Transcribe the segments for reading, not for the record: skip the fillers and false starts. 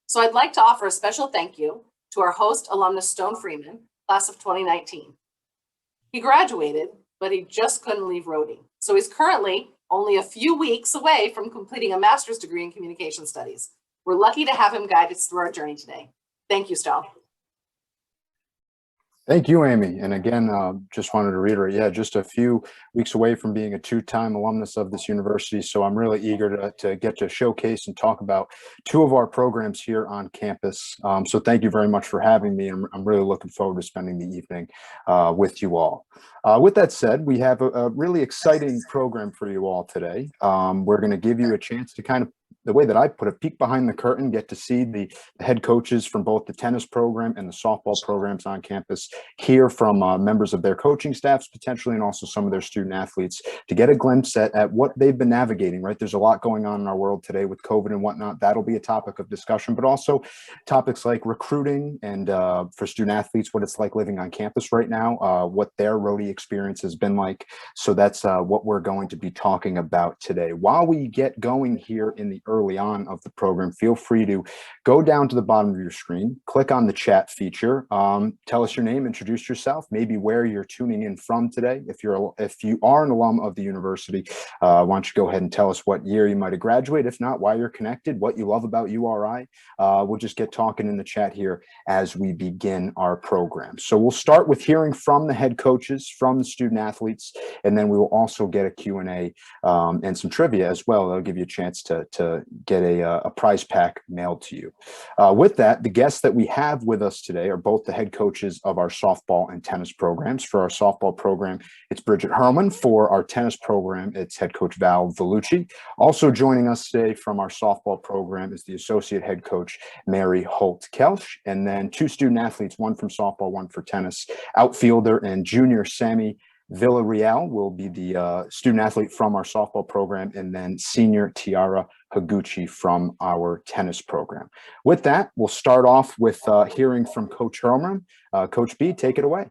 So I'd like to offer a special thank you to our host, alumnus Stone Freeman, class of 2019. He graduated, but he just couldn't leave Rhody. So he's currently only a few weeks away from completing a master's degree in communication studies. We're lucky to have him guide us through our journey today. Thank you, Stone. Thank you, Amy. And again, just wanted to reiterate, yeah, just a few weeks away from being a two-time alumnus of this university. So I'm really eager to get to showcase and talk about two of our programs here on campus. So thank you very much for having me. I'm really looking forward to spending the evening with you all. With that said, we have a really exciting program for you all today. We're going to give you a chance to kind of, the way that I put it, peek behind the curtain, get to see the head coaches from both the tennis program and the softball programs on campus, hear from members of their coaching staffs potentially, and also some of their student athletes, to get a glimpse at what they've been navigating, right? There's a lot going on in our world today with COVID and whatnot. That'll be a topic of discussion, but also topics like recruiting and for student athletes, what it's like living on campus right now, what their Rhody experience has been like. So that's what we're going to be talking about today. While we get going here in the early on of the program, feel free to go down to the bottom of your screen, click on the chat feature, tell us your name, introduce yourself, maybe where you're tuning in from today. If you are an alum of the university, why don't you go ahead and tell us what year you might have graduated, if not, why you're connected, what you love about URI. We'll just get talking in the chat here as we begin our program. So we'll start with hearing from the head coaches, from the student athletes, and then we will also get a Q&A and some trivia as well. That'll give you a chance to get a prize pack mailed to you. With that, the guests that we have with us today are both the head coaches of our softball and tennis programs. For our softball program, it's Bridget Hurlman. For our tennis program, it's head coach Val Villucci. Also joining us today from our softball program is the associate head coach Mary Holt-Kelsch, and then two student athletes, one from softball, one for tennis. Outfielder and junior Sammy Villarreal will be the student athlete from our softball program, and then senior Tiara Higuchi from our tennis program. With that, we'll start off with hearing from Coach Hurlman. Coach B, take it away.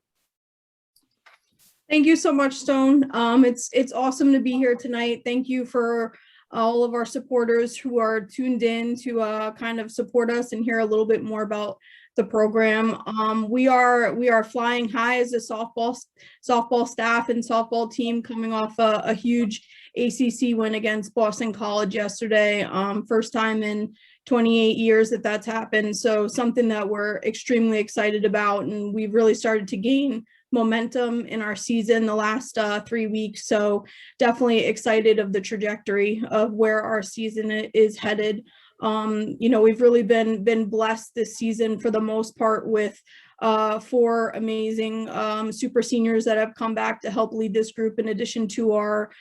Thank you so much, Stone. It's awesome to be here tonight. Thank you for all of our supporters who are tuned in to kind of support us and hear a little bit more about the program. We are flying high as a softball staff and softball team, coming off a huge ACC win against Boston College yesterday. First time in 28 years that's happened. So something that we're extremely excited about, and we've really started to gain momentum in our season the last 3 weeks. So definitely excited of the trajectory of where our season is headed. We've really been blessed this season for the most part with 4 amazing super seniors that have come back to help lead this group, in addition to our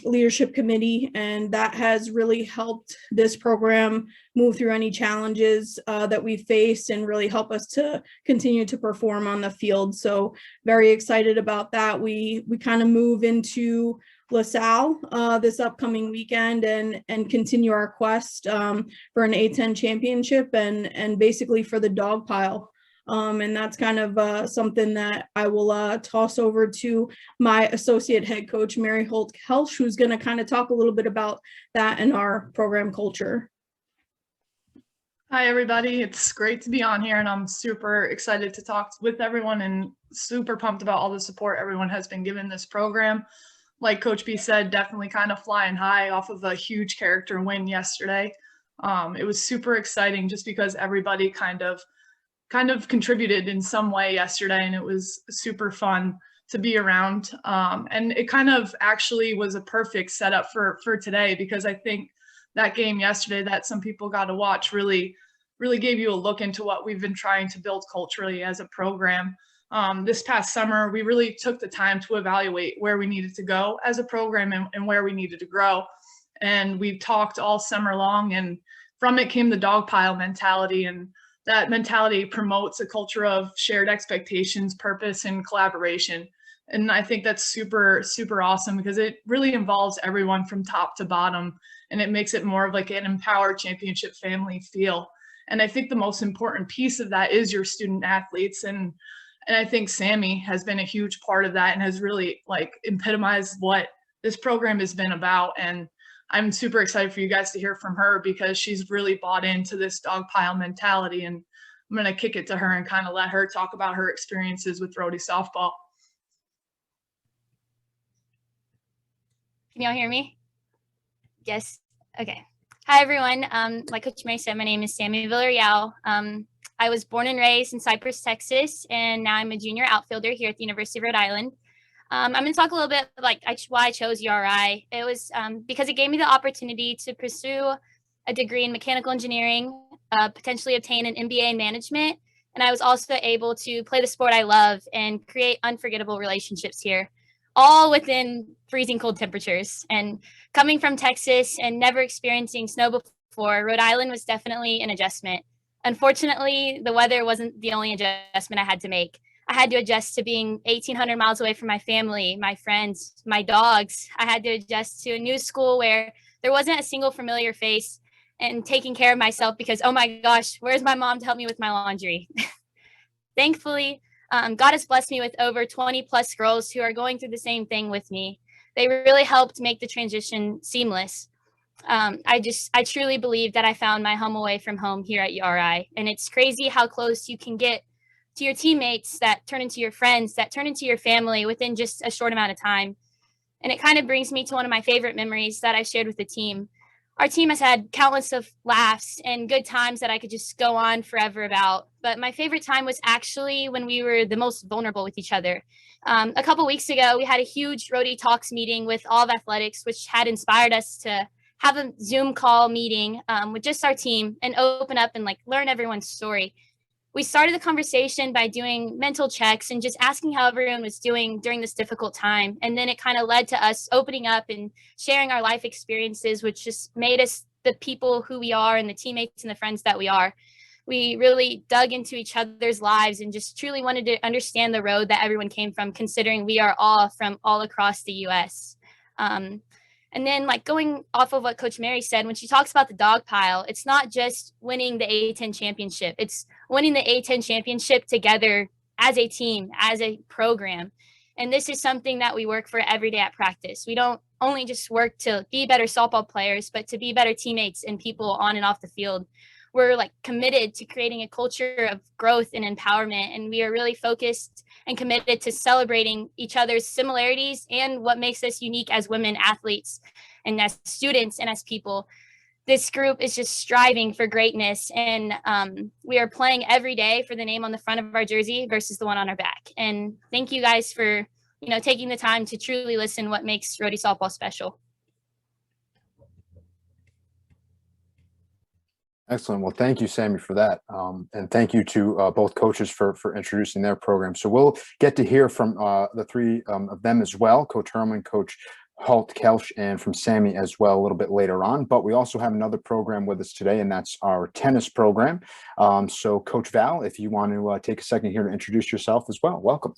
leadership committee, and that has really helped this program move through any challenges that we faced and really help us to continue to perform on the field. So very excited about that. We kind of move into LaSalle this upcoming weekend and continue our quest for an A10 championship and basically for the dog pile. And that's kind of something that I will toss over to my associate head coach, Mary Holt-Kelsch, who's going to kind of talk a little bit about that and our program culture. Hi, everybody. It's great to be on here, and I'm super excited to talk with everyone and super pumped about all the support everyone has been giving this program. Like Coach B said, definitely kind of flying high off of a huge character win yesterday. It was super exciting just because everybody kind of contributed in some way yesterday, and it was super fun to be around. And it kind of actually was a perfect setup for today, because I think that game yesterday that some people got to watch really gave you a look into what we've been trying to build culturally as a program. This past summer, we really took the time to evaluate where we needed to go as a program and where we needed to grow. And we've talked all summer long, and from it came the dog pile mentality, and that mentality promotes a culture of shared expectations, purpose, and collaboration. And I think that's super, super awesome, because it really involves everyone from top to bottom, and it makes it more of like an empowered championship family feel. And I think the most important piece of that is your student athletes. And I think Sammy has been a huge part of that and has really like epitomized what this program has been about. And I'm super excited for you guys to hear from her because she's really bought into this dog pile mentality, and I'm going to kick it to her and kind of let her talk about her experiences with Rhodey softball. Can y'all hear me? Yes. Okay. Hi, everyone. Like Coach Mary said, my name is Sammy Villarreal. I was born and raised in Cypress, Texas, and now I'm a junior outfielder here at the University of Rhode Island. I'm going to talk a little bit like why I chose URI. It was because it gave me the opportunity to pursue a degree in mechanical engineering, potentially obtain an MBA in management, and I was also able to play the sport I love and create unforgettable relationships here, all within freezing cold temperatures. And coming from Texas and never experiencing snow before, Rhode Island was definitely an adjustment. Unfortunately, the weather wasn't the only adjustment I had to make. I had to adjust to being 1,800 miles away from my family, my friends, my dogs. I had to adjust to a new school where there wasn't a single familiar face, and taking care of myself because, oh my gosh, where's my mom to help me with my laundry? Thankfully, God has blessed me with over 20 plus girls who are going through the same thing with me. They really helped make the transition seamless. I truly believe that I found my home away from home here at URI. And it's crazy how close you can get to your teammates that turn into your friends, that turn into your family within just a short amount of time. And it kind of brings me to one of my favorite memories that I shared with the team. Our team has had countless of laughs and good times that I could just go on forever about. But my favorite time was actually when we were the most vulnerable with each other. A couple weeks ago, we had a huge Rhodey Talks meeting with all of athletics, which had inspired us to have a Zoom call meeting with just our team and open up and learn everyone's story. We started the conversation by doing mental checks and just asking how everyone was doing during this difficult time. And then it kind of led to us opening up and sharing our life experiences, which just made us the people who we are and the teammates and the friends that we are. We really dug into each other's lives and just truly wanted to understand the road that everyone came from, considering we are all from all across the U.S. And then going off of what Coach Mary said, when she talks about the dog pile, it's not just winning the A10 championship. It's winning the A10 championship together as a team, as a program. And this is something that we work for every day at practice. We don't only just work to be better softball players, but to be better teammates and people on and off the field. We're committed to creating a culture of growth and empowerment. And we are really focused and committed to celebrating each other's similarities and what makes us unique as women athletes and as students and as people. This group is just striving for greatness, and we are playing every day for the name on the front of our jersey versus the one on our back. And thank you guys for, taking the time to truly listen what makes Rhodey softball special. Excellent. Well, thank you, Sammy, for that. And thank you to both coaches for introducing their program. So we'll get to hear from the three of them as well, Coach Hurlman, Coach Holt-Kelsch, and from Sammy as well a little bit later on. But we also have another program with us today, and that's our tennis program. So Coach Val, if you want to take a second here to introduce yourself as well, welcome.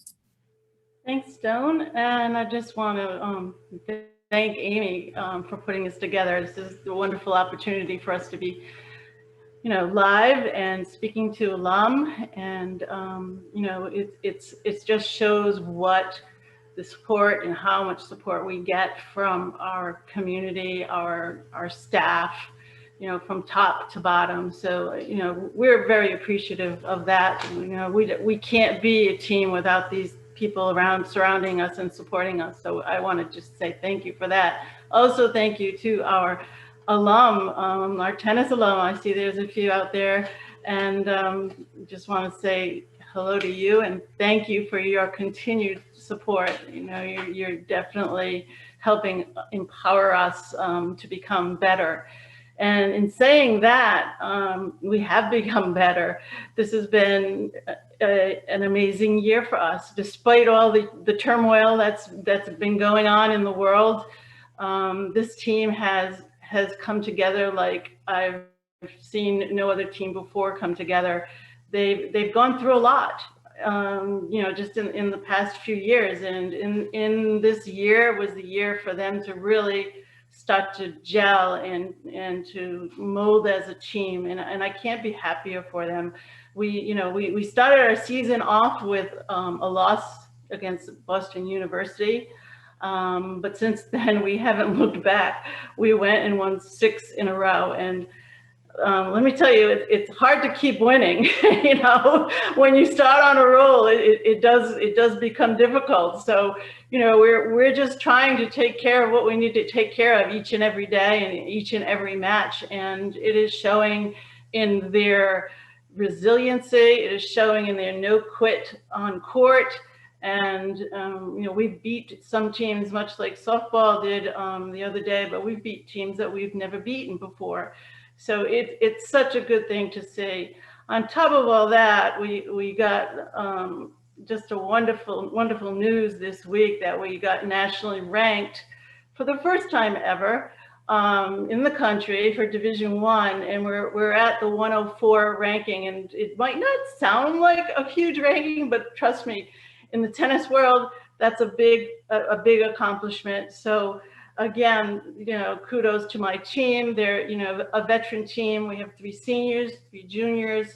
Thanks, Stone. And I just want to thank Amy for putting this together. This is a wonderful opportunity for us to be live and speaking to alum, and it just shows what the support and how much support we get from our community, our staff, from top to bottom. So we're very appreciative of that. We can't be a team without these people surrounding us and supporting us. So I want to just say thank you for that. Also, thank you to our alum, our tennis alum. I see there's a few out there, and just want to say hello to you and thank you for your continued support. You're definitely helping empower us to become better. And in saying that, we have become better. This has been an amazing year for us, despite all the turmoil that's been going on in the world. This team has come together like I've seen no other team before come together. They've gone through a lot, just in the past few years, and in this year was the year for them to really start to gel and to mold as a team, and I can't be happier for them. We started our season off with a loss against Boston University. But since then, we haven't looked back. We went and won 6 in a row. And let me tell you, it's hard to keep winning. You know, when you start on a roll, it does become difficult. So, you know, we're just trying to take care of what we need to take care of each and every day and each and every match. And it is showing in their resiliency. It is showing in their no quit on court. And, you know, we beat some teams much like softball did the other day, but we beat teams that we've never beaten before. So it's such a good thing to see. On top of all that, we got just a wonderful news this week that we got nationally ranked for the first time ever in the country for Division I, and we're at the 104 ranking. And it might not sound like a huge ranking, but trust me, in the tennis world, that's a big accomplishment. So again, you know, kudos to my team. They're, you know, a veteran team. We have 3 seniors, 3 juniors,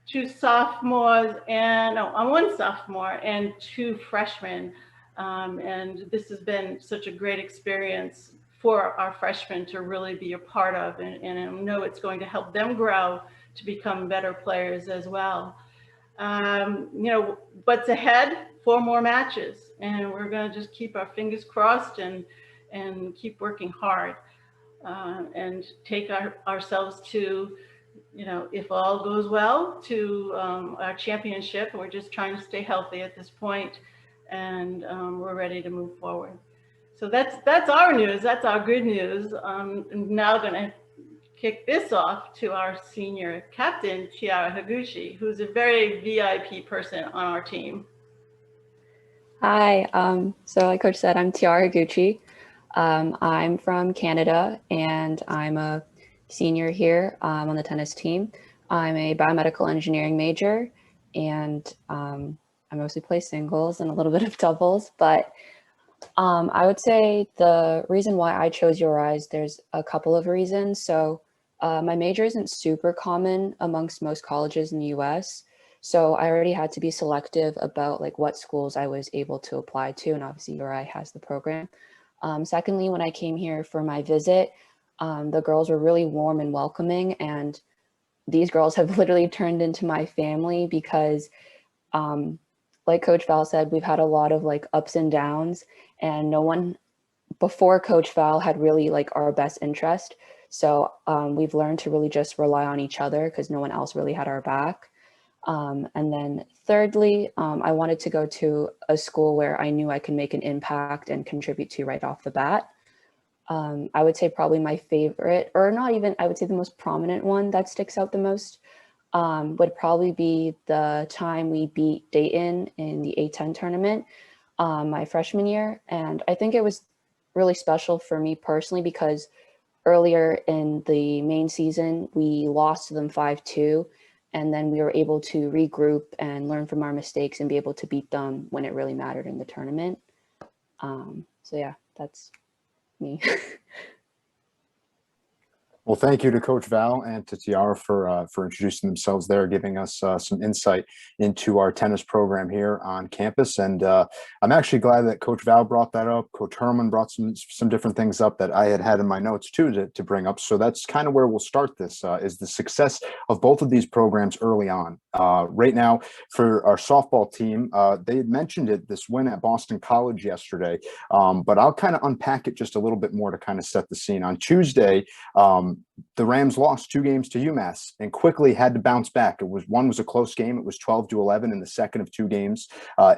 2 sophomores, and one sophomore and 2 freshmen. And this has been such a great experience for our freshmen to really be a part of, and I know it's going to help them grow to become better players as well. You know, what's ahead? 4 more matches, and we're going to just keep our fingers crossed and keep working hard and take ourselves to, you know, if all goes well, to our championship. We're just trying to stay healthy at this point, and we're ready to move forward. So that's our news. That's our good news. I'm now going to kick this off to our senior captain, Tiara Higuchi, who's a very VIP person on our team. Hi, so like Coach said, I'm Tiara Higuchi. I'm from Canada, and I'm a senior here on the tennis team. I'm a biomedical engineering major, and I mostly play singles and a little bit of doubles, but I would say the reason why I chose URI, there's a couple of reasons. So my major isn't super common amongst most colleges in the US. So I already had to be selective about like what schools I was able to apply to, and obviously URI has the program. Secondly, when I came here for my visit, the girls were really warm and welcoming, and these girls have literally turned into my family because like Coach Val said, we've had a lot of like ups and downs, and no one before Coach Val had really like our best interest. So we've learned to really just rely on each other because no one else really had our back. And then thirdly, I wanted to go to a school where I knew I could make an impact and contribute to right off the bat. I would say probably my favorite, or not even, I would say the most prominent one that sticks out the most would probably be the time we beat Dayton in the A10 tournament my freshman year. And I think it was really special for me personally because earlier in the main season, we lost to them 5-2. And then we were able to regroup and learn from our mistakes and be able to beat them when it really mattered in the tournament. So yeah, that's me. Well, thank you to Coach Val and to Tiara for introducing themselves there, giving us some insight into our tennis program here on campus. And I'm actually glad that Coach Val brought that up. Coach Hurlman brought some different things up that I had in my notes too to bring up. So that's kind of where we'll start this, is the success of both of these programs early on. Right now, for our softball team, they had mentioned it, this win at Boston College yesterday, but I'll kind of unpack it just a little bit more to kind of set the scene. On Tuesday, the Rams lost 2 games to UMass and quickly had to bounce back. One was a close game. It was 12-11 in the second of 2 games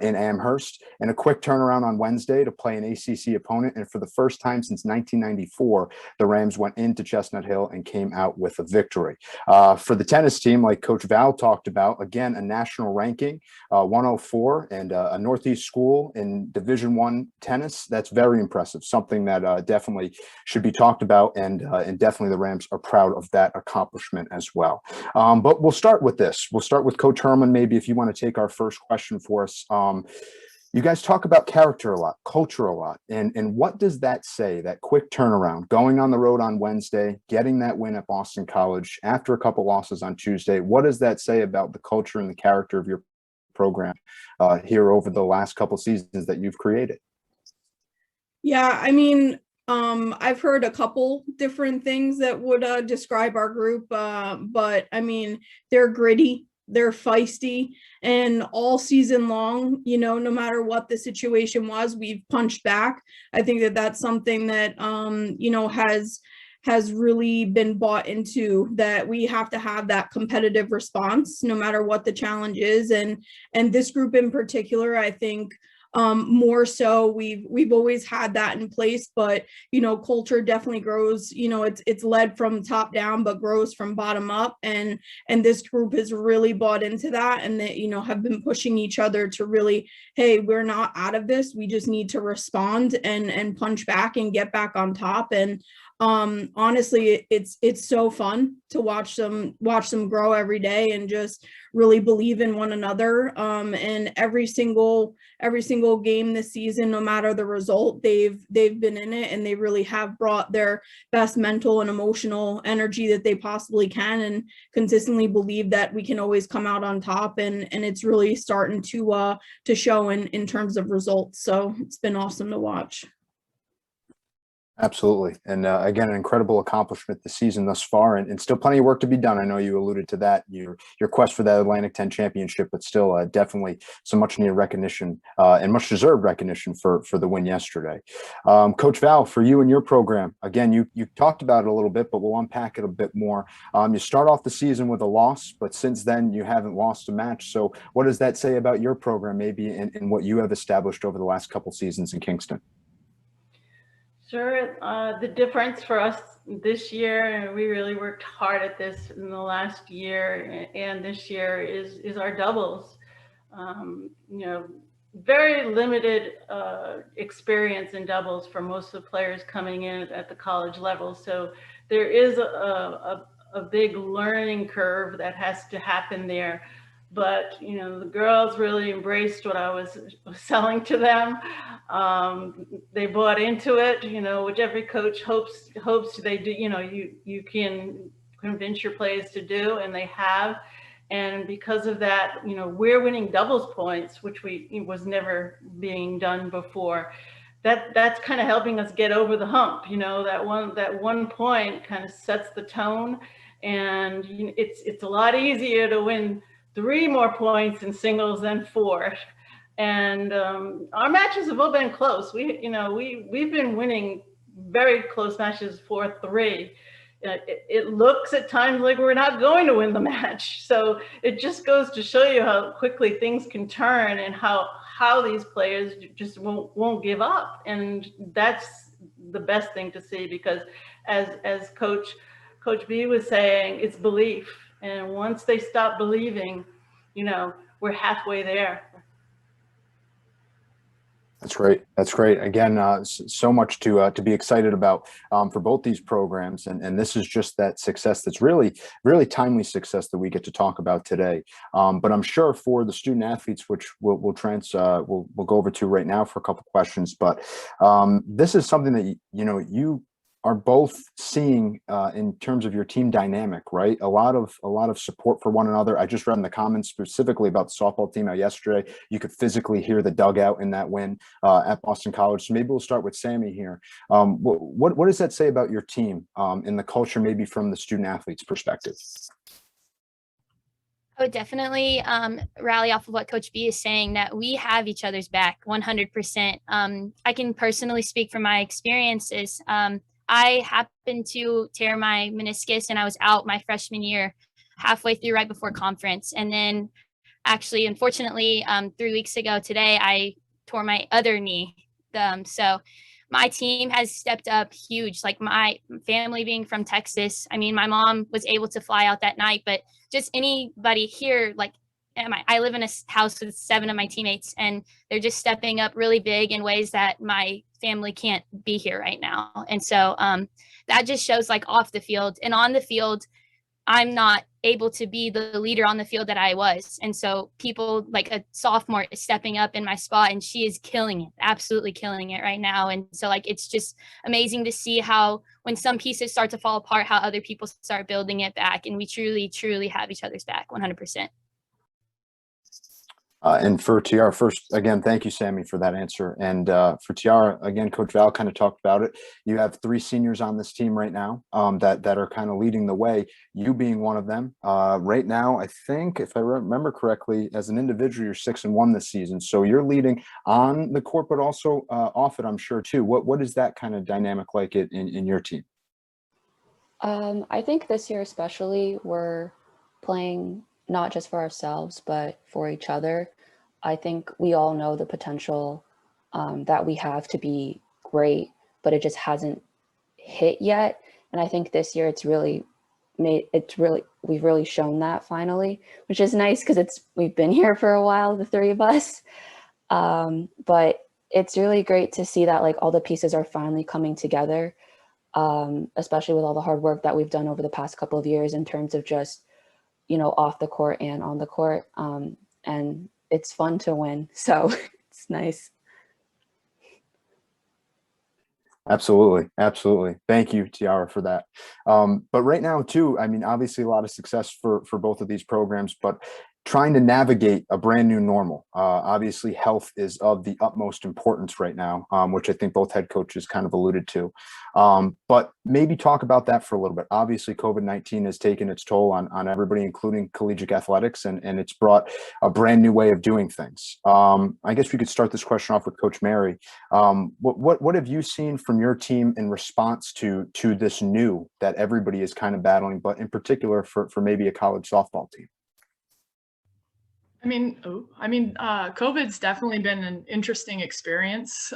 in Amherst, and a quick turnaround on Wednesday to play an ACC opponent. And for the first time since 1994, the Rams went into Chestnut Hill and came out with a victory. For the tennis team, like Coach Val talked about, again, a national ranking, 104, and a Northeast school in Division I tennis. That's very impressive, something that definitely should be talked about, and definitely the Rams are proud of that accomplishment as well. But we'll start with this. We'll start with Coach Hurlman, maybe if you want to take our first question for us. You guys talk about character a lot, culture a lot, and what does that say, that quick turnaround, going on the road on Wednesday, getting that win at Boston College after a couple losses on Tuesday? What does that say about the culture and the character of your program here over the last couple seasons that you've created? Yeah, I mean, I've heard a couple different things that would describe our group, but I mean, they're gritty, they're feisty, and all season long, no matter what the situation was, we've punched back. I think that that's something that has really been bought into, that we have to have that competitive response no matter what the challenge is, and this group in particular, I think more so we've always had that in place, but culture definitely grows, it's led from top down but grows from bottom up, and this group has really bought into that, and they have been pushing each other to really, hey, we're not out of this, we just need to respond and punch back and get back on top. And honestly, it's so fun to watch them grow every day and just really believe in one another. And every single game this season, no matter the result, they've been in it, and they really have brought their best mental and emotional energy that they possibly can, and consistently believe that we can always come out on top, and it's really starting to show in terms of results. So it's been awesome to watch. Absolutely. And again, an incredible accomplishment this season thus far, and still plenty of work to be done. I know you alluded to that, your quest for that Atlantic 10 championship, but still definitely some much needed recognition and much deserved recognition for the win yesterday. Coach Val, for you and your program, again, you talked about it a little bit, but we'll unpack it a bit more. You start off the season with a loss, but since then you haven't lost a match. So what does that say about your program, maybe in what you have established over the last couple seasons in Kingston? Sure. The difference for us this year, we really worked hard at this in the last year and this year, is our doubles. Very limited experience in doubles for most of the players coming in at the college level. So there is a big learning curve that has to happen there. But the girls really embraced what I was selling to them. They bought into it, which every coach hopes they do. You can convince your players to do, and they have. And because of that, we're winning doubles points, which was never being done before. That's kind of helping us get over the hump. That one point kind of sets the tone, and it's a lot easier to win 3 more points in singles than 4. And our matches have all been close. We've been winning very close matches 4-3. It looks at times like we're not going to win the match. So it just goes to show you how quickly things can turn, and how these players just won't give up. And that's the best thing to see, because as Coach B was saying, it's belief. And once they stop believing, we're halfway there. That's great. That's great. Again, so much to be excited about for both these programs, and this is just that success that's really, really timely success that we get to talk about today. But I'm sure for the student athletes, which we'll go over to right now for a couple questions. But this is something that you are both seeing in terms of your team dynamic, right? A lot of support for one another. I just read in the comments specifically about the softball team yesterday. You could physically hear the dugout in that win at Boston College. So maybe we'll start with Sammy here. What does that say about your team and the culture, maybe from the student athletes' perspective? I would definitely rally off of what Coach B is saying, that we have each other's back 100%. I can personally speak from my experiences. I happened to tear my meniscus, and I was out my freshman year, halfway through right before conference. And then actually, unfortunately, 3 weeks ago today, I tore my other knee. So my team has stepped up huge, like my family being from Texas. I mean, my mom was able to fly out that night, but just anybody here, like I live in a house with 7 of my teammates, and they're just stepping up really big in ways that my family can't be here right now. And so that just shows, like, off the field and on the field, I'm not able to be the leader on the field that I was. And so people like a sophomore is stepping up in my spot, and she is killing it, absolutely killing it right now. And so, like, it's just amazing to see how when some pieces start to fall apart, how other people start building it back. And we truly, truly have each other's back 100%. And for Tiara, first, again, thank you, Sammy, for that answer. And for Tiara, again, Coach Val kind of talked about it. You have 3 seniors on this team right now that are kind of leading the way, you being one of them. Right now, I think, if I remember correctly, as an individual, you're 6-1 this season. So you're leading on the court, but also off it, I'm sure, too. What is that kind of dynamic like in your team? I think this year especially, we're playing not just for ourselves, but for each other. I think we all know the potential that we have to be great, but it just hasn't hit yet. And I think this year we've really shown that finally, which is nice because we've been here for a while, the 3 of us. But it's really great to see that like all the pieces are finally coming together, especially with all the hard work that we've done over the past couple of years in terms of just, off the court and on the court. And it's fun to win. So it's nice. Absolutely. Absolutely. Thank you, Tiara, for that. But right now, too, I mean, obviously a lot of success for both of these programs, but trying to navigate a brand new normal. Obviously, health is of the utmost importance right now, which I think both head coaches kind of alluded to. But maybe talk about that for a little bit. Obviously, COVID-19 has taken its toll on everybody, including collegiate athletics, and it's brought a brand new way of doing things. I guess we could start this question off with Coach Mary. What have you seen from your team in response to this new that everybody is kind of battling, but in particular for maybe a college softball team? COVID's definitely been an interesting experience.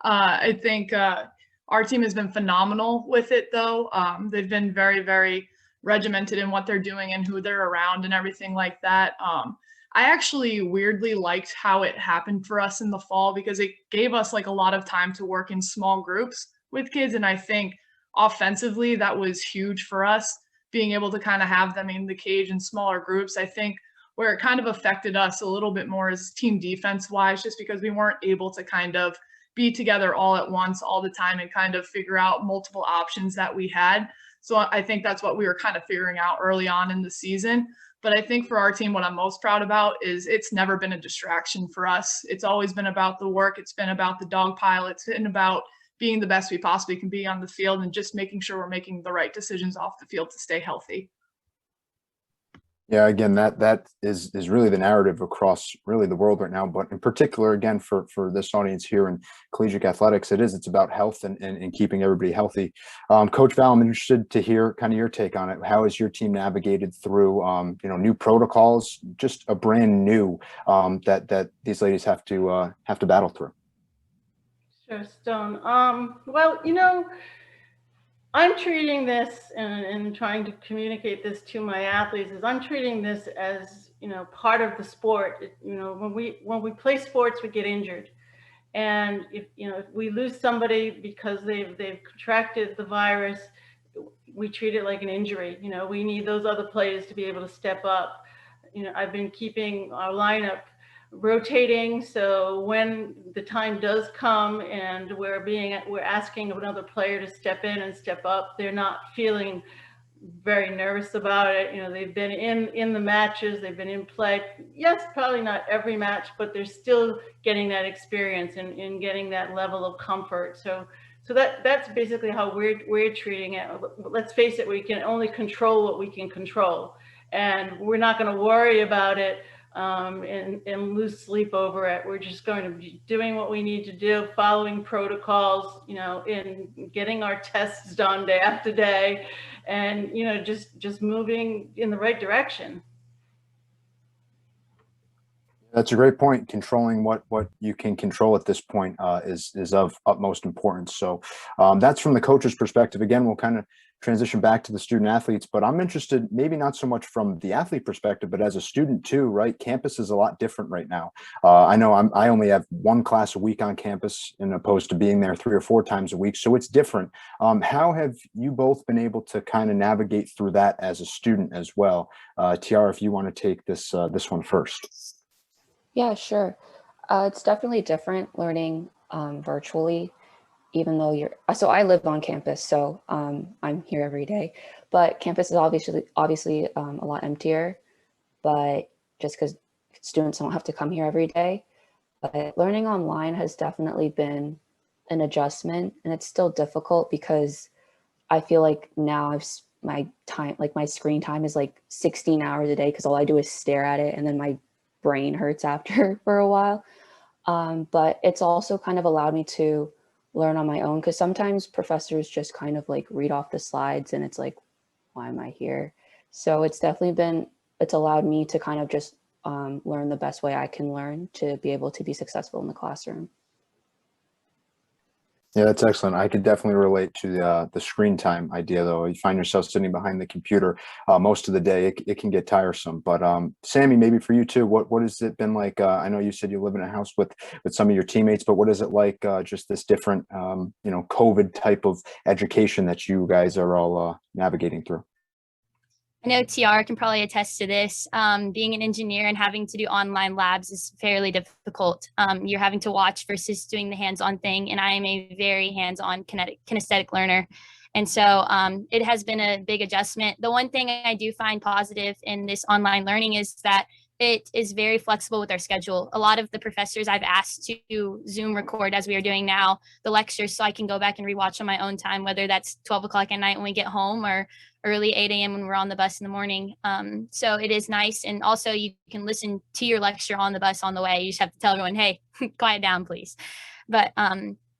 I think our team has been phenomenal with it, though. They've been very, very regimented in what they're doing and who they're around and everything like that. I actually weirdly liked how it happened for us in the fall because it gave us like a lot of time to work in small groups with kids. And I think offensively, that was huge for us, being able to kind of have them in the cage in smaller groups. I think where it kind of affected us a little bit more is team defense wise, just because we weren't able to kind of be together all at once all the time and kind of figure out multiple options that we had. So I think that's what we were kind of figuring out early on in the season. But I think for our team, what I'm most proud about is it's never been a distraction for us. It's always been about the work. It's been about the dog pile. It's been about being the best we possibly can be on the field and just making sure we're making the right decisions off the field to stay healthy. Yeah, again, that is really the narrative across really the world right now, but in particular, again, for this audience here in collegiate athletics, it's about health and keeping everybody healthy. Coach Val, I'm interested to hear kind of your take on it. How has your team navigated through, new protocols, just a brand new that these ladies have to battle through? Sure, Stone. Well, I'm treating this and trying to communicate this to my athletes is I'm treating this as, part of the sport. When we play sports, we get injured. And if we lose somebody because they've contracted the virus, we treat it like an injury. We need those other players to be able to step up. I've been keeping our lineup rotating, so when the time does come and we're asking another player to step in and step up, they're not feeling very nervous about it. They've been in the matches, they've been in play. Yes, probably not every match, but they're still getting that experience and getting that level of comfort. So that's basically how we're treating it. Let's face it, we can only control what we can control, and we're not going to worry about it and lose sleep over it. We're just going to be doing what we need to do, following protocols, in getting our tests done day after day, and just moving in the right direction. That's a great point. Controlling what you can control at this point is of utmost importance. So that's from the coach's perspective. Again, we'll kind of transition back to the student athletes, but I'm interested, maybe not so much from the athlete perspective, but as a student too, right? Campus is a lot different right now. I know I only have 1 class a week on campus, in opposed to being there 3 or 4 times a week. So it's different. How have you both been able to kind of navigate through that as a student as well? Tiara, if you want to take this one first. Yeah, sure. It's definitely different learning virtually, even though so I live on campus, so I'm here every day, but campus is obviously a lot emptier, but just because students don't have to come here every day. But learning online has definitely been an adjustment, and it's still difficult because I feel like now my time, like my screen time is like 16 hours a day because all I do is stare at it, and then my brain hurts after for a while. But it's also kind of allowed me to learn on my own, because sometimes professors just kind of like read off the slides and it's like, why am I here? So it's allowed me to kind of just learn the best way I can learn to be able to be successful in the classroom. Yeah, that's excellent. I could definitely relate to the screen time idea, though. You find yourself sitting behind the computer most of the day. It can get tiresome. But Sammy, maybe for you too, what has it been like? I know you said you live in a house with some of your teammates, but what is it like just this different, COVID type of education that you guys are all navigating through? I know TR can probably attest to this. Being an engineer and having to do online labs is fairly difficult. You're having to watch versus doing the hands-on thing. And I am a very hands-on kinesthetic learner. And so it has been a big adjustment. The one thing I do find positive in this online learning is that it is very flexible with our schedule. A lot of the professors I've asked to Zoom record, as we are doing now, the lectures, so I can go back and rewatch on my own time, whether that's 12 o'clock at night when we get home or early 8 a.m. when we're on the bus in the morning. So it is nice. And also you can listen to your lecture on the bus on the way. You just have to tell everyone, hey, quiet down, please. But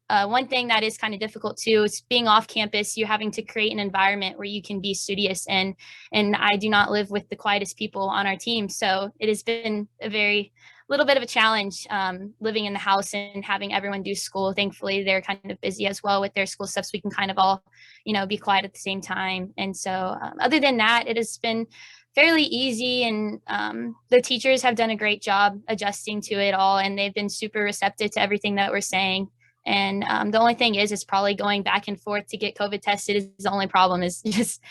one thing that is kind of difficult too is being off campus. You're having to create an environment where you can be studious, and I do not live with the quietest people on our team, so it has been a very little bit of a challenge living in the house and having everyone do school. Thankfully, they're kind of busy as well with their school stuff, so we can kind of all, be quiet at the same time. And so other than that, it has been fairly easy, and the teachers have done a great job adjusting to it all, and they've been super receptive to everything that we're saying. And the only thing is probably going back and forth to get COVID tested is the only problem. Is just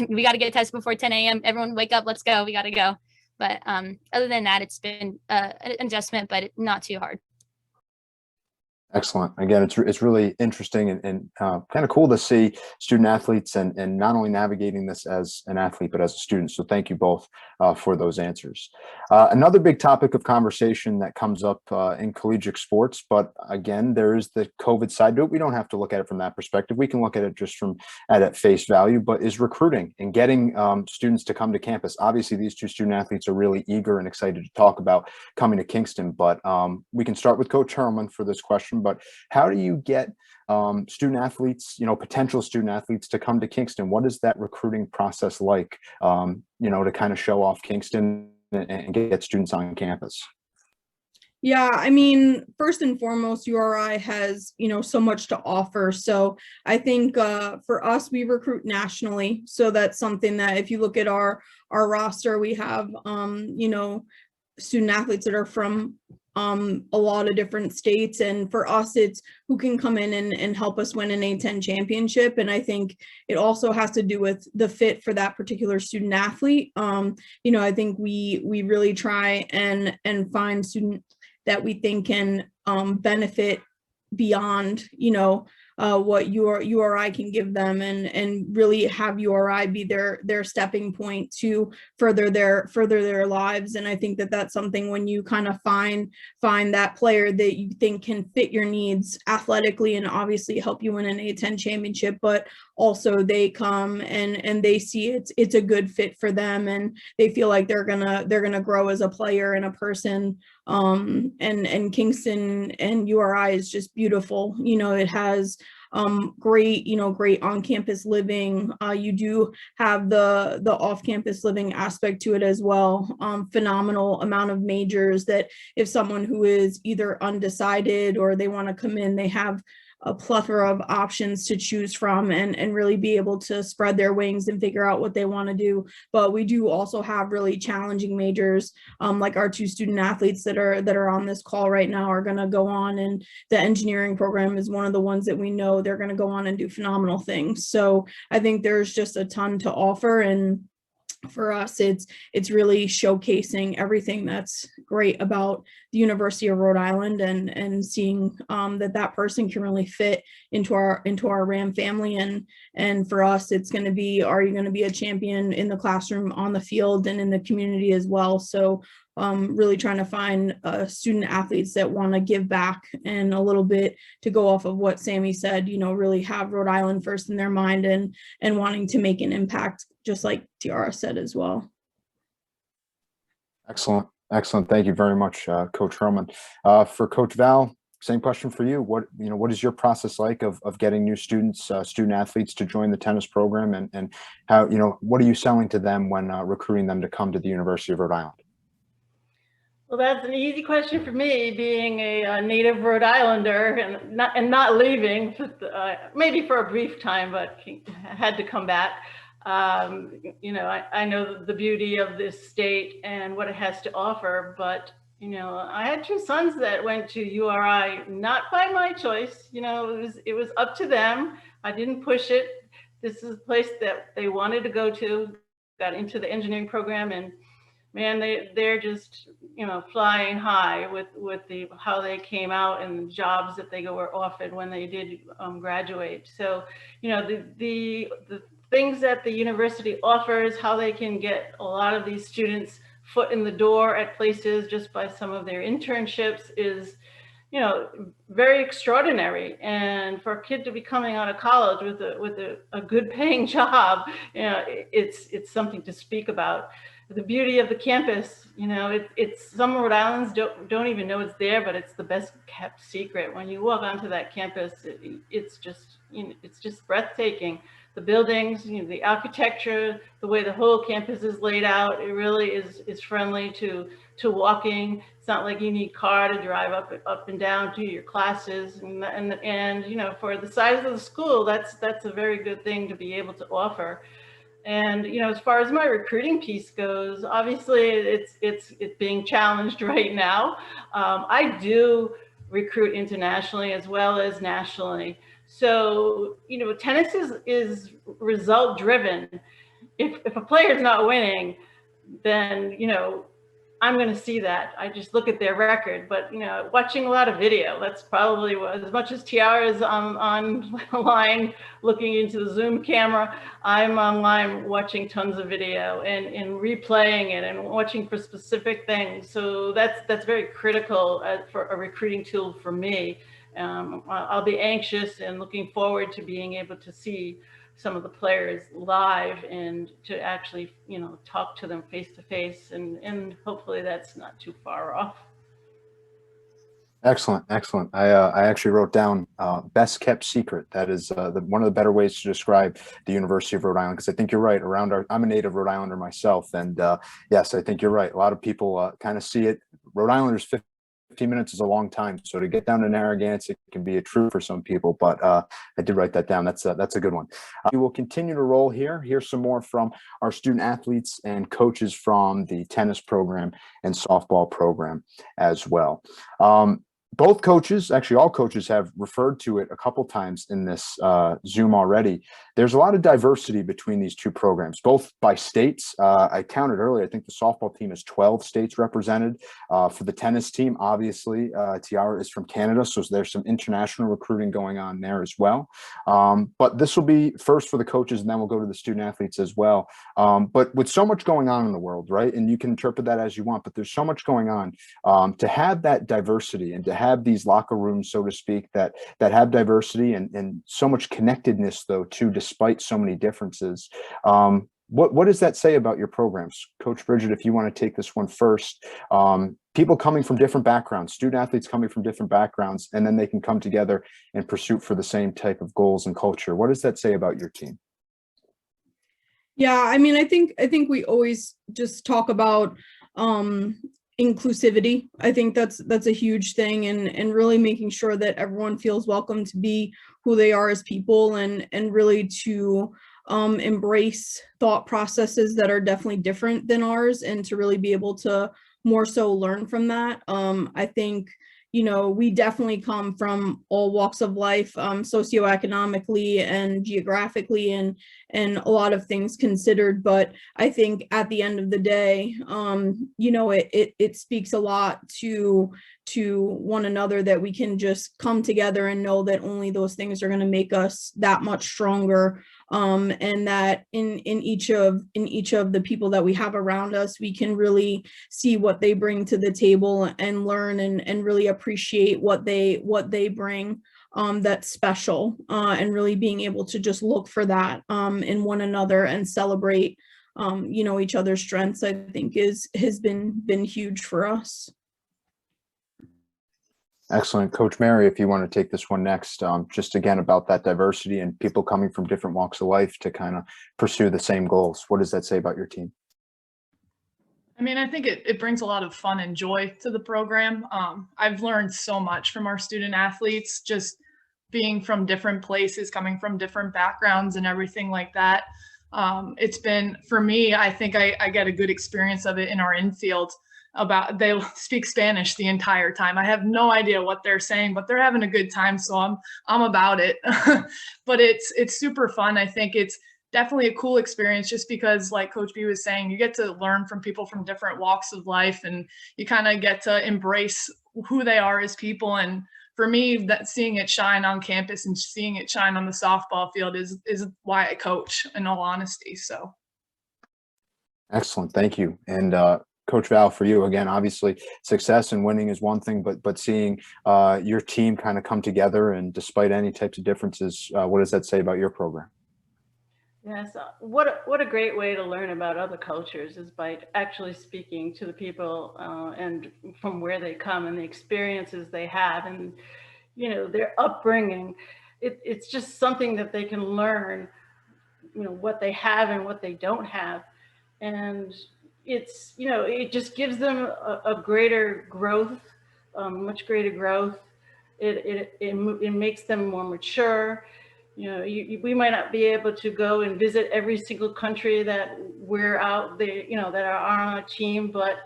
we got to get tested before 10 a.m. Everyone wake up, let's go, we got to go. But other than that, it's been an adjustment, but not too hard. Excellent. Again, it's really interesting and kind of cool to see student athletes and not only navigating this as an athlete, but as a student. So thank you both for those answers. Another big topic of conversation that comes up in collegiate sports, but again, there is the COVID side to it. We don't have to look at it from that perspective. We can look at it just at face value, but is recruiting and getting students to come to campus. Obviously, these two student athletes are really eager and excited to talk about coming to Kingston, but we can start with Coach Hurlman for this question. But how do you get student athletes, potential student athletes to come to Kingston? What is that recruiting process like, to kind of show off Kingston and get students on campus? Yeah, I mean, first and foremost, URI has, so much to offer. So I think for us, we recruit nationally. So that's something that if you look at our roster, we have, student athletes that are from a lot of different states, and for us it's who can come in and help us win an A10 championship. And I think it also has to do with the fit for that particular student athlete. I think we really try and find students that we think can benefit beyond what URI can give them, and really have URI be their stepping point to further their lives. And I think that that's something, when you kind of find that player that you think can fit your needs athletically and obviously help you win an A10 championship, but also they come and they see it's a good fit for them, and they feel like they're gonna grow as a player and a person. And Kingston and URI is just beautiful. It has great on-campus living. You do have the off-campus living aspect to it as well. Phenomenal amount of majors that if someone who is either undecided or they want to come in, they have a plethora of options to choose from and really be able to spread their wings and figure out what they want to do. But we do also have really challenging majors, like our two student athletes that are on this call right now are going to go on, and the engineering program is one of the ones that we know they're going to go on and do phenomenal things. So I think there's just a ton to offer, and for us, it's really showcasing everything that's great about the University of Rhode Island, and seeing that person can really fit into our Ram family. And for us, it's going to be, are you going to be a champion in the classroom, on the field, and in the community as well? So really trying to find student athletes that want to give back, and a little bit to go off of what Sammy said, really have Rhode Island first in their mind, and wanting to make an impact, just like Tiara said as well. Excellent. Excellent. Thank you very much, Coach Hurlman. For Coach Val, same question for you. What is your process like of getting new students, student athletes to join the tennis program, and how, what are you selling to them when recruiting them to come to the University of Rhode Island? Well, that's an easy question for me, being a native Rhode Islander and not leaving, maybe for a brief time, but had to come back. I know the beauty of this state and what it has to offer, but I had two sons that went to URI, not by my choice. It was up to them. I didn't push it. This is a place that they wanted to go to, got into the engineering program, and man, they're just, flying high with how they came out and the jobs that they were offered when they did graduate. So, the things that the university offers, how they can get a lot of these students foot in the door at places just by some of their internships is, very extraordinary. And for a kid to be coming out of college with a good paying job, it's something to speak about. The beauty of the campus, it's some Rhode Islanders don't even know it's there, but it's the best kept secret. When you walk onto that campus, it's just breathtaking. The buildings, the architecture, the way the whole campus is laid out, it really is friendly to walking. It's not like you need a car to drive up and down to your classes, and for the size of the school, that's a very good thing to be able to offer. And as far as my recruiting piece goes, obviously it's being challenged right now. I do recruit internationally as well as nationally. So, tennis is result driven. If a player is not winning, then, I'm going to see that. I just look at their record, but, watching a lot of video, that's probably as much as Tiara is online looking into the Zoom camera. I'm online watching tons of video and replaying it and watching for specific things. So that's very critical for a recruiting tool for me. I'll be anxious and looking forward to being able to see some of the players live and to actually, talk to them face to face, and hopefully that's not too far off. Excellent, excellent. I actually wrote down best kept secret. That is one of the better ways to describe the University of Rhode Island, because I think you're right. I'm a native Rhode Islander myself, and yes, I think you're right. A lot of people kind of see it. Rhode Islanders 15 minutes is a long time, so to get down to Narragansett, it can be a truth for some people, but I did write that down. That's a good one. We will continue to roll here. Here's some more from our student athletes and coaches from the tennis program and softball program as well. Both coaches, actually all coaches, have referred to it a couple times in this Zoom already. There's a lot of diversity between these two programs, both by states. I counted earlier, I think the softball team is 12 states represented. For the tennis team, obviously, Tiara is from Canada, so there's some international recruiting going on there as well. But this will be first for the coaches, and then we'll go to the student athletes as well. But with so much going on in the world, right, and you can interpret that as you want, but there's so much going on, to have that diversity and to have these locker rooms, so to speak, that have diversity and so much connectedness, though, too, despite so many differences. What does that say about your programs? Coach Bridget, if you want to take this one first. People coming from different backgrounds, student athletes coming from different backgrounds, and then they can come together in pursuit for the same type of goals and culture. What does that say about your team? Yeah, I mean, I think we always just talk about inclusivity. I think that's a huge thing, and really making sure that everyone feels welcome to be who they are as people, and really to embrace thought processes that are definitely different than ours, and to really be able to more so learn from that. I think, we definitely come from all walks of life, socioeconomically and geographically, and a lot of things considered. But I think at the end of the day, you know, it speaks a lot to one another that we can just come together and know that only those things are going to make us that much stronger. And that in each of the people that we have around us, we can really see what they bring to the table and learn and really appreciate what they bring that's special, and really being able to just look for that in one another and celebrate you know, each other's strengths, I think has been huge for us. Excellent. Coach Mary, if you want to take this one next, just again about that diversity and people coming from different walks of life to kind of pursue the same goals. What does that say about your team? I mean, I think it brings a lot of fun and joy to the program. I've learned so much from our student athletes, just being from different places, coming from different backgrounds and everything like that. It's been, for me, I think I get a good experience of it in our infield. They speak Spanish the entire time. I have no idea what they're saying, but they're having a good time, so I'm about it. But it's super fun. I think it's definitely a cool experience, just because, like Coach B was saying, you get to learn from people from different walks of life, and you kind of get to embrace who they are as people. And for me, that seeing it shine on campus and seeing it shine on the softball field is why I coach, in all honesty. So Excellent. Thank you. And Coach Val, for you, again, obviously success and winning is one thing, but seeing your team kind of come together and despite any types of differences, what does that say about your program? Yes, what a great way to learn about other cultures is by actually speaking to the people and from where they come and the experiences they have and, you know, their upbringing. It's just something that they can learn, you know, what they have and what they don't have. And it's, you know, it just gives them a greater growth, much greater growth. It makes them more mature. You know, we might not be able to go and visit every single country that we're out there, you know, that are on our team, but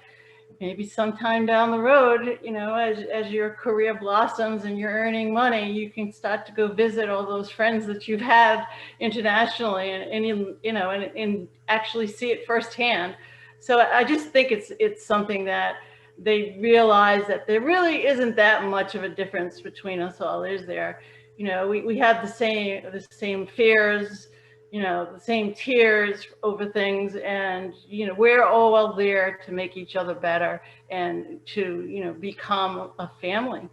maybe sometime down the road, you know, as your career blossoms and you're earning money, you can start to go visit all those friends that you've had internationally and you know, and actually see it firsthand. So I just think it's something that they realize that there really isn't that much of a difference between us all, is there? You know, we have the same fears, you know, the same tears over things, and, you know, we're all there to make each other better and to, you know, become a family.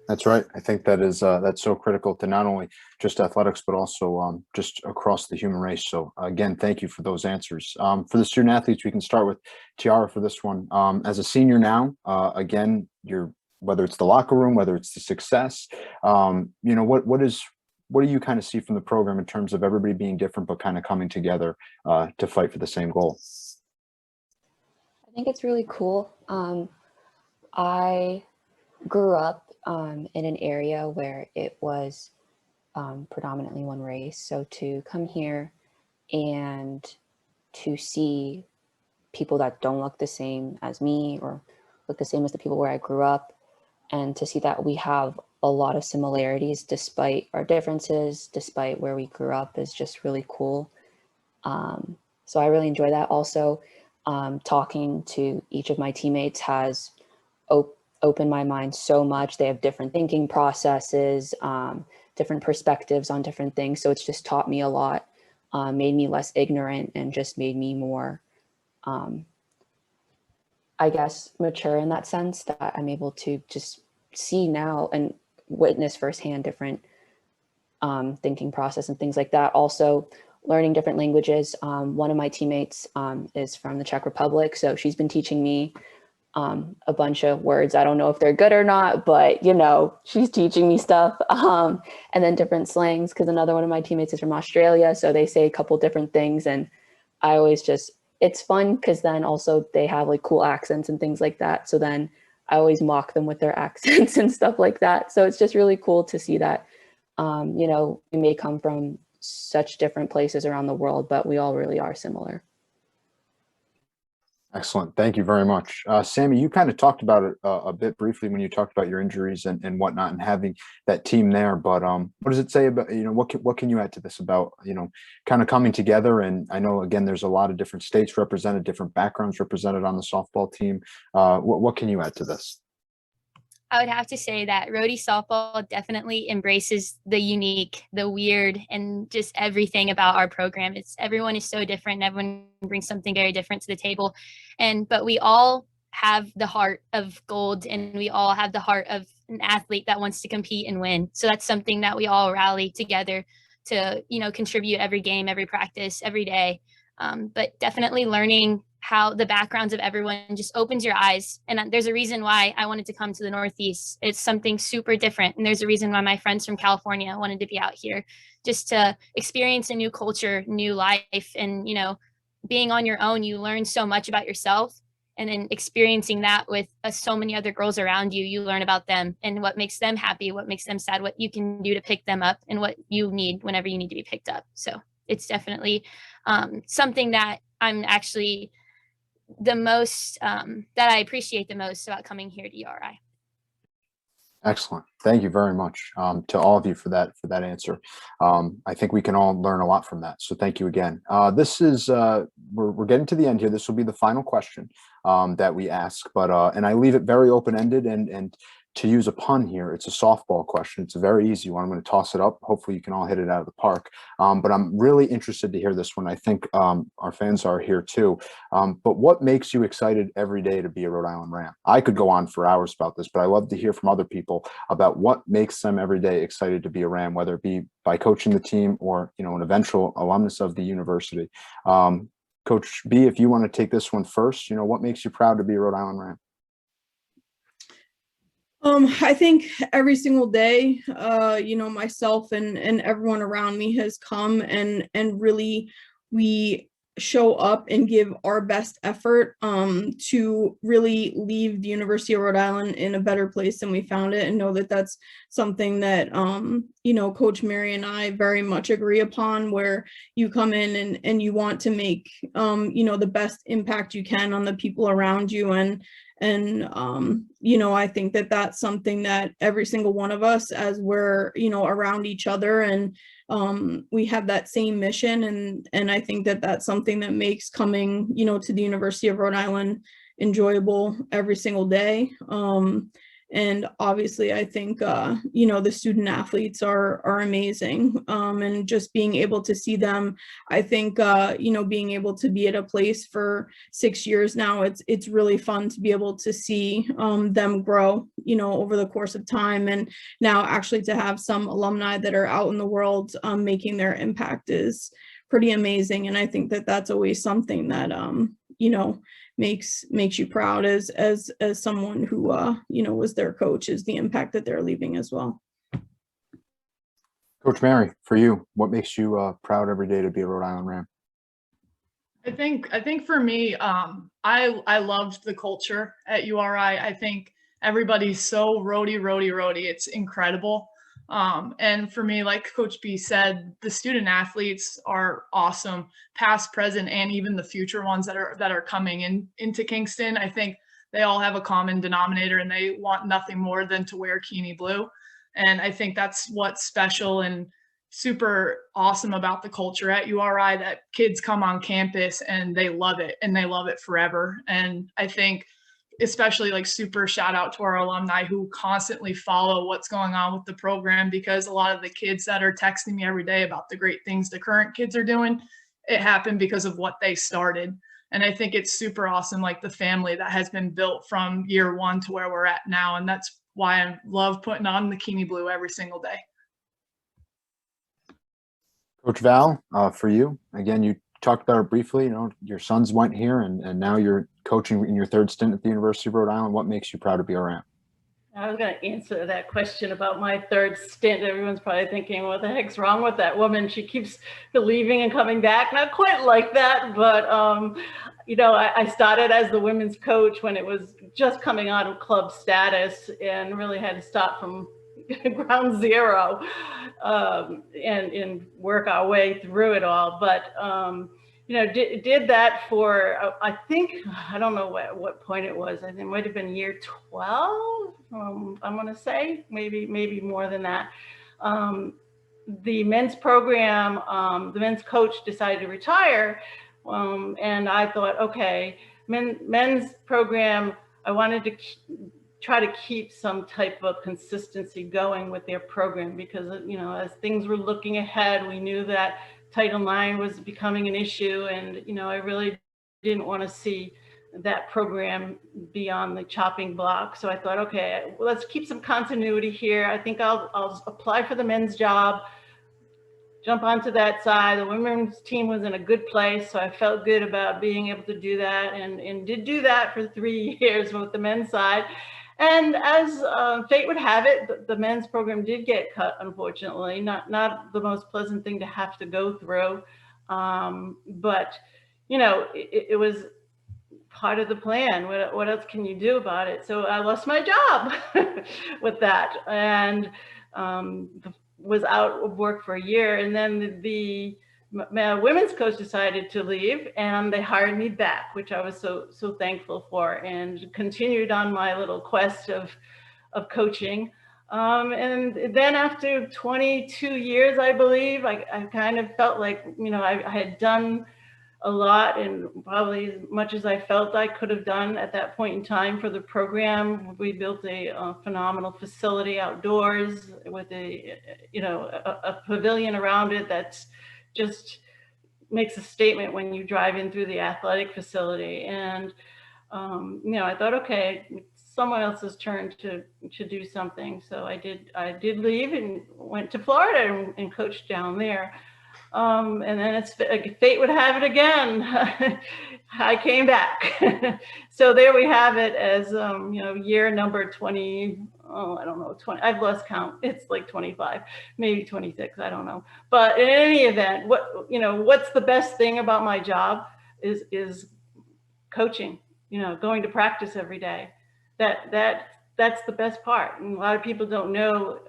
That's right. I think that is that's so critical to not only just athletics, but also just across the human race. So again, thank you for those answers. For the student athletes, we can start with Tiara for this one. As a senior now, again, whether it's the locker room, whether it's the success, you know, what do you kind of see from the program in terms of everybody being different, but kind of coming together to fight for the same goal? I think it's really cool. I grew up in an area where it was predominantly one race. So to come here and to see people that don't look the same as me or look the same as the people where I grew up, and to see that we have a lot of similarities despite our differences, despite where we grew up, is just really cool. So I really enjoy that. Also, talking to each of my teammates has opened my mind so much. They have different thinking processes, different perspectives on different things. So it's just taught me a lot, made me less ignorant, and just made me more, I guess, mature in that sense, that I'm able to just see now and witness firsthand different thinking process and things like that. Also, learning different languages. One of my teammates is from the Czech Republic, so she's been teaching me a bunch of words. I don't know if they're good or not, but, you know, she's teaching me stuff. And then different slangs, because another one of my teammates is from Australia, so they say a couple different things, and I always just, it's fun because then also they have like cool accents and things like that. So then I always mock them with their accents and stuff like that. So it's just really cool to see that, you know, we may come from such different places around the world, but we all really are similar. Excellent. Thank you very much. Sammy, you kind of talked about it a bit briefly when you talked about your injuries and whatnot and having that team there. But what does it say about, what can you add to this about, kind of coming together? And I know, again, there's a lot of different states represented, different backgrounds represented on the softball team. What can you add to this? I would have to say that Rhody softball definitely embraces the unique, the weird, and just everything about our program. Everyone is so different. Everyone brings something very different to the table, but we all have the heart of gold, and we all have the heart of an athlete that wants to compete and win. So that's something that we all rally together to, contribute every game, every practice, every day. But definitely learning how the backgrounds of everyone just opens your eyes. And there's a reason why I wanted to come to the Northeast. It's something super different. And there's a reason why my friends from California wanted to be out here, just to experience a new culture, new life. And, being on your own, you learn so much about yourself. And then experiencing that with so many other girls around you, you learn about them and what makes them happy, what makes them sad, what you can do to pick them up, and what you need whenever you need to be picked up. So it's definitely something that I'm actually the most that I appreciate the most about coming here to URI. Excellent. Thank you very much to all of you for that answer. I think we can all learn a lot from that. So thank you again. This is we're getting to the end here. This will be the final question that we ask, but and I leave it very open-ended and to use a pun here, it's a softball question. It's a very easy one. I'm going to toss it up. Hopefully you can all hit it out of the park. But I'm really interested to hear this one. I think our fans are here too. But what makes you excited every day to be a Rhode Island Ram? I could go on for hours about this, but I love to hear from other people about what makes them every day excited to be a Ram, whether it be by coaching the team or, an eventual alumnus of the university. Coach B, if you want to take this one first, what makes you proud to be a Rhode Island Ram? I think every single day, myself and everyone around me has come and really we show up and give our best effort to really leave the University of Rhode Island in a better place than we found it, and know that that's something that Coach Mary and I very much agree upon, where you come in and you want to make the best impact you can on the people around you. And I think that that's something that every single one of us, as we're, around each other, and we have that same mission. And I think that that's something that makes coming, to the University of Rhode Island enjoyable every single day. And obviously, I think, the student athletes are amazing. And just being able to see them, I think, being able to be at a place for 6 years now, it's really fun to be able to see them grow, over the course of time. And now actually to have some alumni that are out in the world making their impact is pretty amazing. And I think that that's always something that, makes you proud as someone who was their coach, is the impact that they're leaving as well. Coach Mary, for you, what makes you proud every day to be a Rhode Island Ram? I think for me, I loved the culture at URI. I think everybody's so Rhody. It's incredible. And for me, like Coach B said, the student athletes are awesome, past, present, and even the future ones that are coming into Kingston. I think they all have a common denominator, and they want nothing more than to wear Keaney blue. And I think that's what's special and super awesome about the culture at URI, that kids come on campus and they love it, and they love it forever. And I think especially like super shout out to our alumni who constantly follow what's going on with the program, because a lot of the kids that are texting me every day about the great things the current kids are doing, it happened because of what they started. And I think it's super awesome, like the family that has been built from year one to where we're at now. And that's why I love putting on the Keaney blue every single day. Coach Val, for you, again, you talked about it briefly, your sons went here and now you're coaching in your third stint at the University of Rhode Island. What makes you proud to be a Ram? I was going to answer that question about my third stint. Everyone's probably thinking, what the heck's wrong with that woman? She keeps leaving and coming back. Not quite like that, but, I started as the women's coach when it was just coming out of club status, and really had to start from ground zero and work our way through it all. But, did that for, I think, I don't know what point it was. I think it might have been year 12. I'm going to say maybe more than that. The men's program, the men's coach decided to retire. And I thought, okay, men's program, I wanted to try to keep some type of consistency going with their program because, as things were looking ahead, we knew that Title IX was becoming an issue. And, I really didn't want to see that program be on the chopping block. So I thought, okay, well, let's keep some continuity here. I think I'll apply for the men's job, jump onto that side. The women's team was in a good place, so I felt good about being able to do that, and did do that for 3 years with the men's side. And as fate would have it, the men's program did get cut, unfortunately. Not the most pleasant thing to have to go through, but it was part of the plan. What else can you do about it? So I lost my job with that, and was out of work for a year. And then the women's coach decided to leave, and they hired me back, which I was so thankful for, and continued on my little quest of coaching. And then after 22 years, I believe, I kind of felt like, I had done a lot, and probably as much as I felt I could have done at that point in time for the program. We built a phenomenal facility outdoors with a pavilion around it that's just makes a statement when you drive in through the athletic facility. And I thought, okay, it's someone else's turn to do something. So I did leave and went to Florida and coached down there. And then fate would have it again. I came back. So there we have it as, year number 20. Oh, I don't know, 20. I've lost count. It's like 25, maybe 26. I don't know. But in any event, what's the best thing about my job is coaching. Going to practice every day. That's the best part. And a lot of people don't know.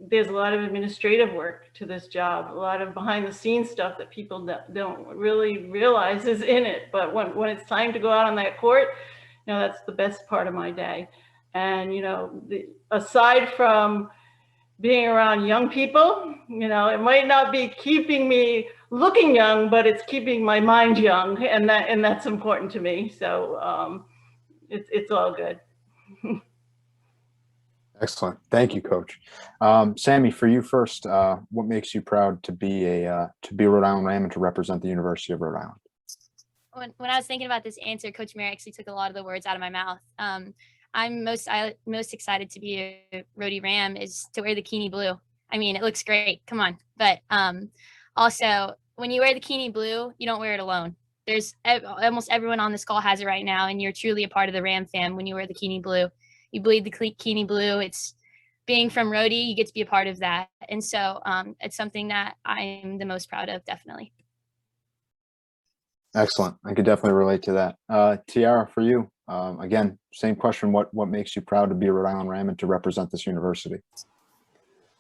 There's a lot of administrative work to this job, a lot of behind the scenes stuff that people don't really realize is in it. But when it's time to go out on that court, that's the best part of my day. And, aside from being around young people, it might not be keeping me looking young, but it's keeping my mind young. And that's important to me. So it's all good. Excellent. Thank you, Coach. Sammy, for you first, what makes you proud to be a Rhode Island Ram and to represent the University of Rhode Island? When I was thinking about this answer, Coach Mary actually took a lot of the words out of my mouth. I'm most excited to be a Rhody Ram is to wear the Keaney blue. I mean, it looks great. Come on. But also, when you wear the Keaney blue, you don't wear it alone. There's almost everyone on this call has it right now, and you're truly a part of the Ram fam when you wear the Keaney blue. You bleed the Keaney blue. It's being from Rhody, you get to be a part of that. And so it's something that I'm the most proud of, definitely. Excellent. I could definitely relate to that. Tiara, for you, again, same question. What makes you proud to be a Rhode Island Ram and to represent this university?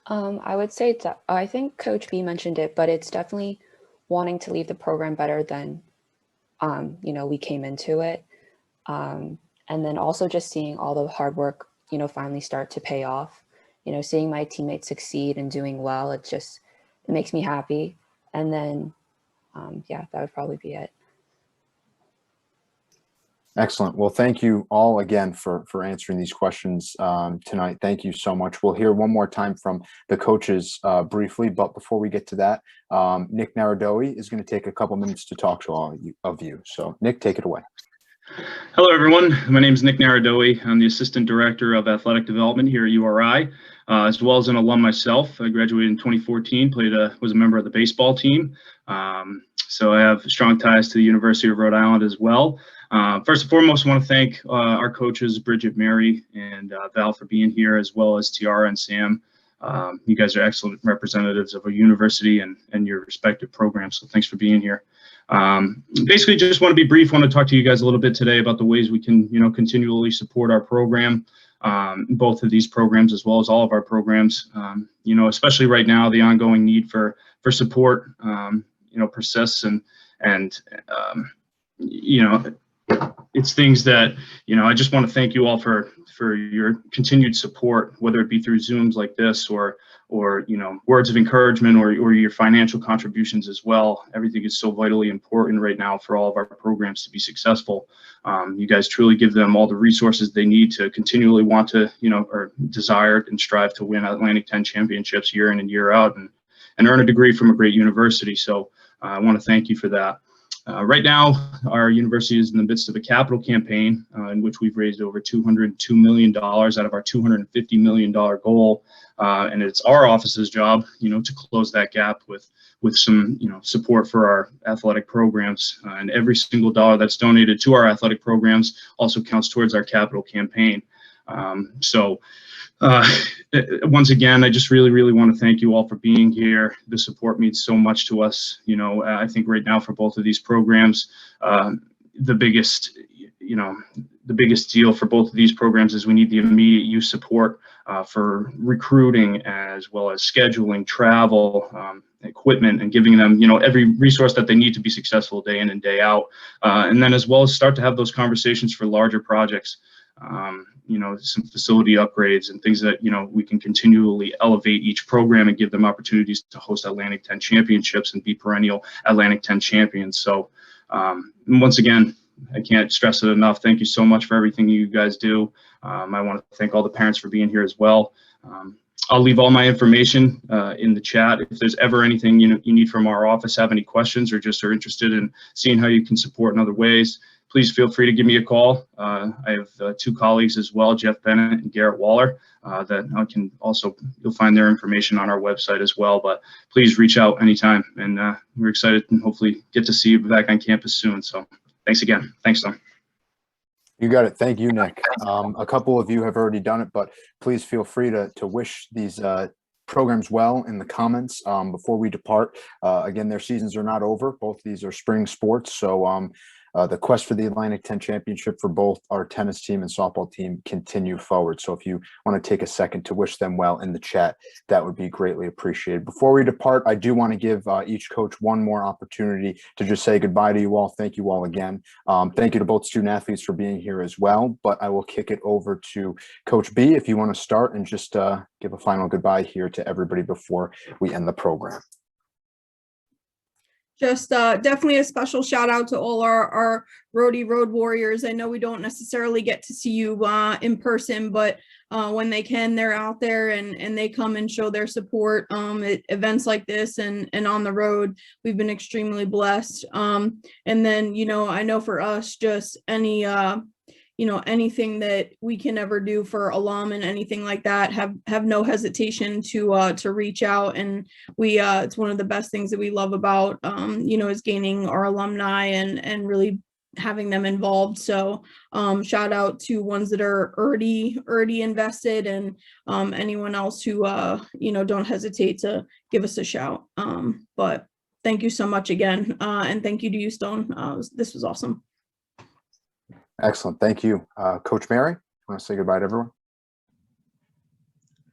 I would say I think Coach B mentioned it, but it's definitely wanting to leave the program better than, we came into it. And then also just seeing all the hard work, finally start to pay off, seeing my teammates succeed and doing well, it makes me happy. And then, that would probably be it. Excellent. Well, thank you all again for answering these questions tonight. Thank you so much. We'll hear one more time from the coaches briefly, but before we get to that, Nick Naradoe is going to take a couple minutes to talk to all of you. So Nick, take it away. Hello, everyone. My name is Nick Naradoe. I'm the Assistant Director of Athletic Development here at URI, as well as an alum myself. I graduated in 2014, was a member of the baseball team. So I have strong ties to the University of Rhode Island as well. First and foremost, I want to thank our coaches, Bridget, Mary, and Val for being here, as well as Tiara and Sam. You guys are excellent representatives of a university and your respective programs, so thanks for being here. Basically, just want to be brief. Want to talk to you guys a little bit today about the ways we can, continually support our program, both of these programs as well as all of our programs. Especially right now, the ongoing need for support, persists, and And, you know, it's things that, you know, I just want to thank you all for your continued support, whether it be through Zooms like this or you know, words of encouragement or your financial contributions as well. Everything is so vitally important right now for all of our programs to be successful. You guys truly give them all the resources they need to continually want to, you know, or desire and strive to win Atlantic 10 championships year in and year out and earn a degree from a great university. So I want to thank you for that. Right now, our university is in the midst of a capital campaign in which we've raised over $202 million out of our $250 million goal. And it's our office's job, you know, to close that gap with some, you know, support for our athletic programs. And every single dollar that's donated to our athletic programs also counts towards our capital campaign. Once again, I just really want to thank you all for being here. The support means so much to us. You know, I think right now for both of these programs, the biggest deal for both of these programs is we need the immediate youth support for recruiting as well as scheduling, travel, equipment, and giving them, you know, every resource that they need to be successful day in and day out. And then as well as start to have those conversations for larger projects. You know, some facility upgrades and things that, you know, we can continually elevate each program and give them opportunities to host Atlantic 10 championships and be perennial Atlantic 10 champions. So once again, I can't stress it enough. Thank you so much for everything you guys do. I want to thank all the parents for being here as well. I'll leave all my information in the chat. If there's ever anything you need from our office, have any questions, or just are interested in seeing how you can support in other ways, please feel free to give me a call. I have two colleagues as well, Jeff Bennett and Garrett Waller, that I can also, you'll find their information on our website as well, but please reach out anytime. And we're excited and hopefully get to see you back on campus soon. So thanks again. Thanks, Tom. You got it. Thank you, Nick. A couple of you have already done it, but please feel free to wish these programs well in the comments before we depart. Again, their seasons are not over. Both of these are spring sports. So the quest for the Atlantic 10 championship for both our tennis team and softball team continue forward. So if you want to take a second to wish them well in the chat, that would be greatly appreciated. Before we depart, I do want to give each coach one more opportunity to just say goodbye to you all. Thank you all again. Thank you to both student athletes for being here as well, but I will kick it over to Coach B if you want to start and just give a final goodbye here to everybody before we end the program. Just definitely a special shout out to all our Roadie Road Warriors. I know we don't necessarily get to see you in person, but when they can, they're out there and they come and show their support at events like this and on the road. We've been extremely blessed. And then, you know, I know for us, just any you know, anything that we can ever do for alum and anything like that, have no hesitation to reach out. And we it's one of the best things that we love about you know, is gaining our alumni and really having them involved. So shout out to ones that are already invested, and anyone else who you know, don't hesitate to give us a shout. But thank you so much again, and thank you to you, Stone. This was awesome. Excellent. Thank you. Coach Mary, you want to say goodbye to everyone?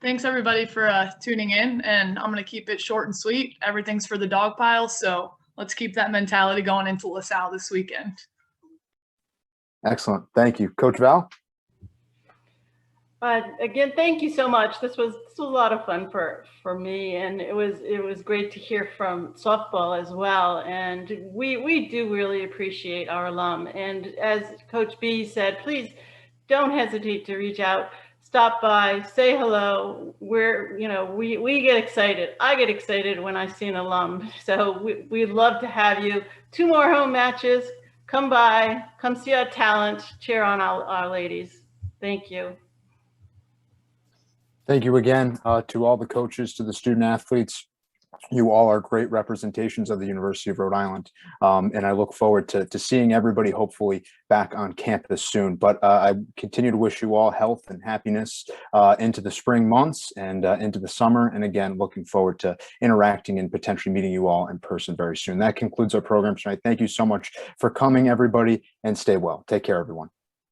Thanks everybody for tuning in, and I'm going to keep it short and sweet. Everything's for the dog pile, so let's keep that mentality going into LaSalle this weekend. Excellent. Thank you. Coach Val? Again, thank you so much. This was a lot of fun for me, and it was great to hear from softball as well. And we do really appreciate our alum. And as Coach B said, please don't hesitate to reach out, stop by, say hello. We get excited. I get excited when I see an alum. So we'd love to have you. 2 more home matches. Come by, come see our talent, cheer on our ladies. Thank you. Thank you again to all the coaches, to the student athletes. You all are great representations of the University of Rhode Island. And I look forward to seeing everybody hopefully back on campus soon. But I continue to wish you all health and happiness into the spring months and into the summer. And again, looking forward to interacting and potentially meeting you all in person very soon. That concludes our program tonight. Thank you so much for coming, everybody, and stay well. Take care, everyone.